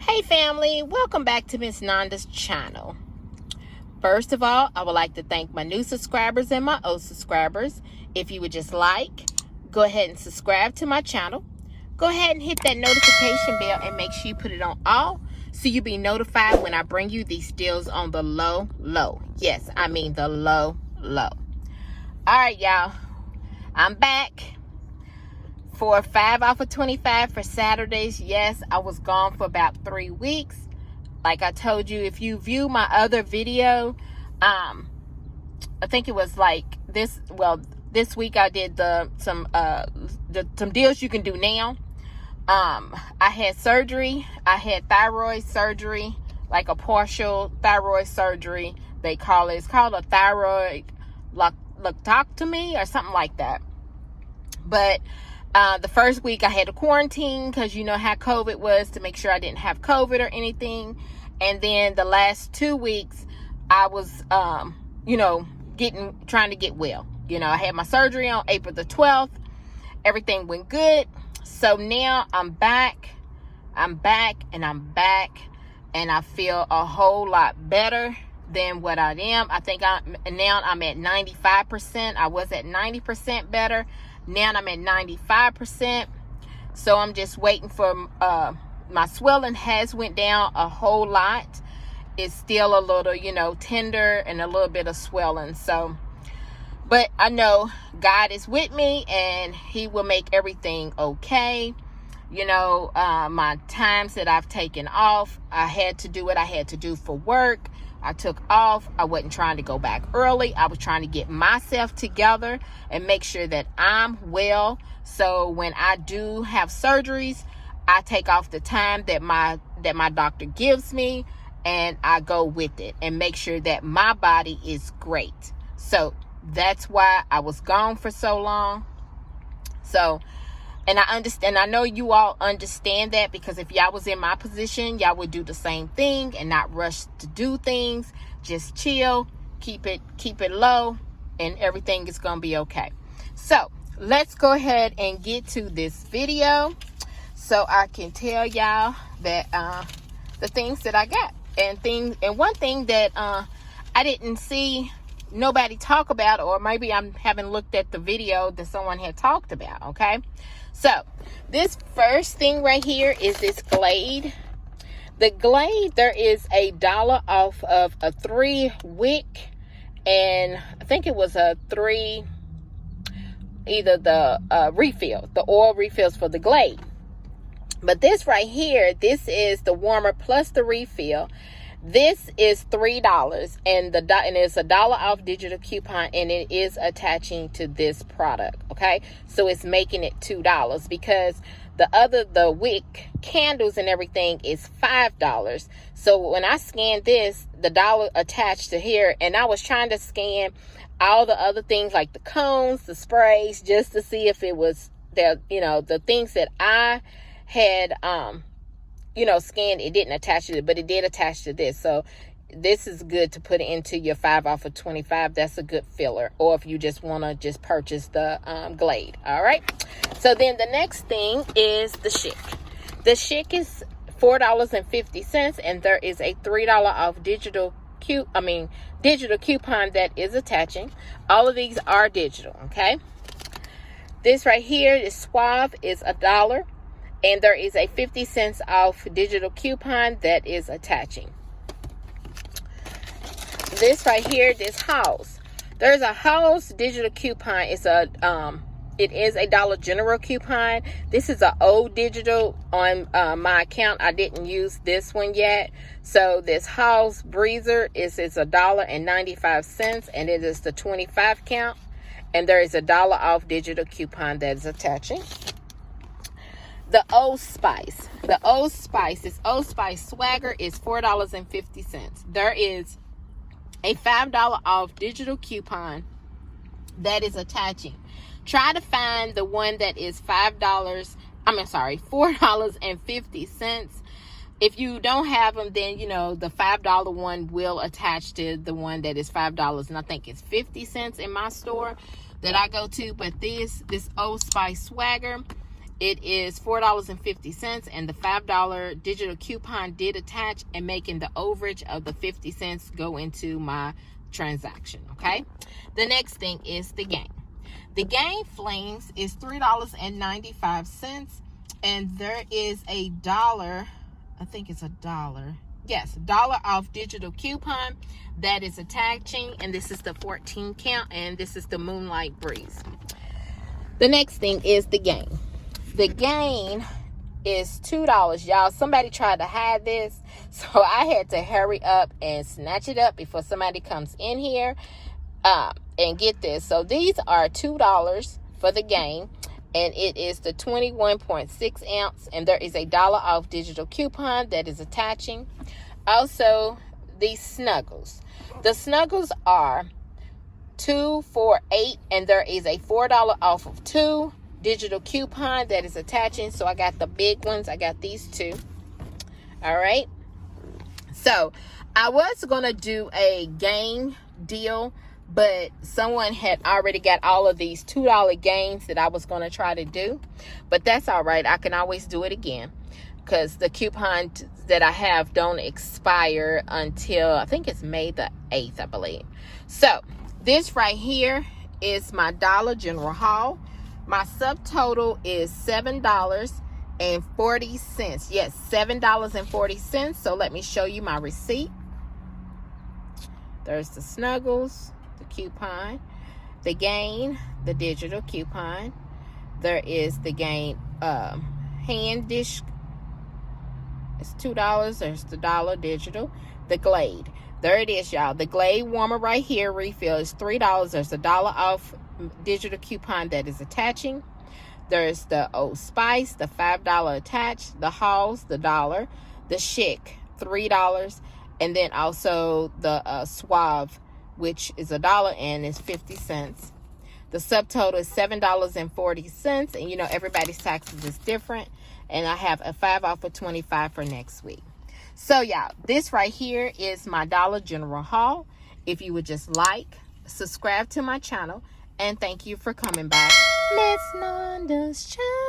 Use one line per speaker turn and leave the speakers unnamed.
Hey family, welcome back to Miss Nanda's channel. First of all, I would like to thank my new subscribers and my old subscribers. If you would just go ahead and subscribe to my channel. Go ahead and hit that notification bell and make sure you put it on all so you'll be notified when I bring you these deals on the low. Yes, I mean the low. All right, y'all. I'm back for 5 off of 25 for Saturdays. Yes, I was gone for about 3 weeks. Like I told you, if you view my other video, I think it was like this week I did some deals you can do now. I had surgery. I had thyroid surgery, like a partial thyroid surgery. It's called a thyroid lectotomy or something like that. But the first week I had to quarantine because you know how COVID was, to make sure I didn't have COVID or anything. And then the last 2 weeks I was, trying to get well. I had my surgery on April the 12th. Everything went good. So now I'm back. And I feel a whole lot better than what I am. I think I'm at 95%. I was at 90% better. Now I'm at 95%. So I'm just waiting for my swelling has went down a whole lot. It's still a little, tender and a little bit of swelling. So, but I know God is with me and he will make everything okay. My times that I've taken off, I had to do what I had to do for work. I took off. I wasn't trying to go back early. I was trying to get myself together and make sure that I'm well. So when I do have surgeries, I take off the time that my doctor gives me and I go with it and make sure that my body is great. So that's why I was gone for so long. So, and I understand, I know you all understand that, because if y'all was in my position, y'all would do the same thing and not rush to do things. Just chill, keep it low, and everything is going to be okay. So let's go ahead and get to this video so I can tell y'all that the things that I got, and one thing that I didn't see nobody talk about, or maybe I haven't looked at the video that someone had talked about. Okay, so this first thing right here is this Glade. The Glade, there is $1 off of a 3 wick, and I think it was a 3, either the refill, the oil refills for the Glade. But this right here, this is the warmer plus the refill. This is $3, and it's $1 off digital coupon, and it is attaching to this product. Okay, so it's making it $2, because the wick candles and everything is $5. So when I scanned this, the dollar attached to here, and I was trying to scan all the other things like the cones, the sprays, just to see if it was the things that I had scanned. It didn't attach to it, but it did attach to this. So this is good to put into your 5 off of 25. That's a good filler. Or if you just want to just purchase the Glade. All right. So then the next thing is the Chic. The Chic is $4.50, and there is a $3 off digital coupon that is attaching. All of these are digital. Okay. This right here, this Suave, is $1. And there is a 50 cents off digital coupon that is attaching. This right here, this Halls. There's a Halls digital coupon. It is a Dollar General coupon. This is an old digital on my account. I didn't use this one yet. So this Halls Breezer is $1.95, and it is the 25 count. And there is $1 off digital coupon that is attaching. The Old Spice. The Old Spice, this Old Spice Swagger is $4.50. There is a $5 off digital coupon that is attaching. Try to find the one that is $4.50. If you don't have them, then the $5 one will attach to the one that is $5, and I think it's 50 cents in my store that I go to. But this Old Spice Swagger It is $4.50, and the $5 digital coupon did attach, and making the overage of the 50 cents go into my transaction. Okay, the next thing is the game. The game flings is $3.95, and there is a dollar, I think it's a dollar, yes, $1 off digital coupon that is attaching, and this is the 14 count, and this is the Moonlight Breeze. The next thing is the game. The gain is $2, y'all. Somebody tried to hide this, so I had to hurry up and snatch it up before somebody comes in here and get this. So these are $2 for the gain, and it is the 21.6 ounce, and there is a $1 off digital coupon that is attaching. Also, these snuggles. The snuggles are 2 for $8, and there is a $4 off of 2 digital coupon that is attaching. So I got the big ones. I got these two. All right, so I was gonna do a game deal, but someone had already got all of these $2 gains that I was gonna try to do, but that's all right. I can always do it again, because the coupon that I have don't expire until, I think it's May the 8th, I believe. So this right here is my Dollar General haul. My subtotal is $7.40. Yes, $7.40. So let me show you my receipt. There's the snuggles, the coupon, the gain, the digital coupon. There is the gain hand dish. It's $2. There's the dollar digital. The Glade. There it is, y'all. The Glade warmer right here, refill is $3. There's a $1 off digital coupon that is attaching. There's the Old Spice, the $5 attached. The Halls, the $1. The Chic, $3. And then also the Suave, which is $1 and is 50 cents. The subtotal is $7.40. And you know, everybody's taxes is different. And I have a 5 off of 25 for next week. So y'all, this right here is my Dollar General haul. If you would just like, subscribe to my channel, and thank you for coming by Miss Nanda's channel.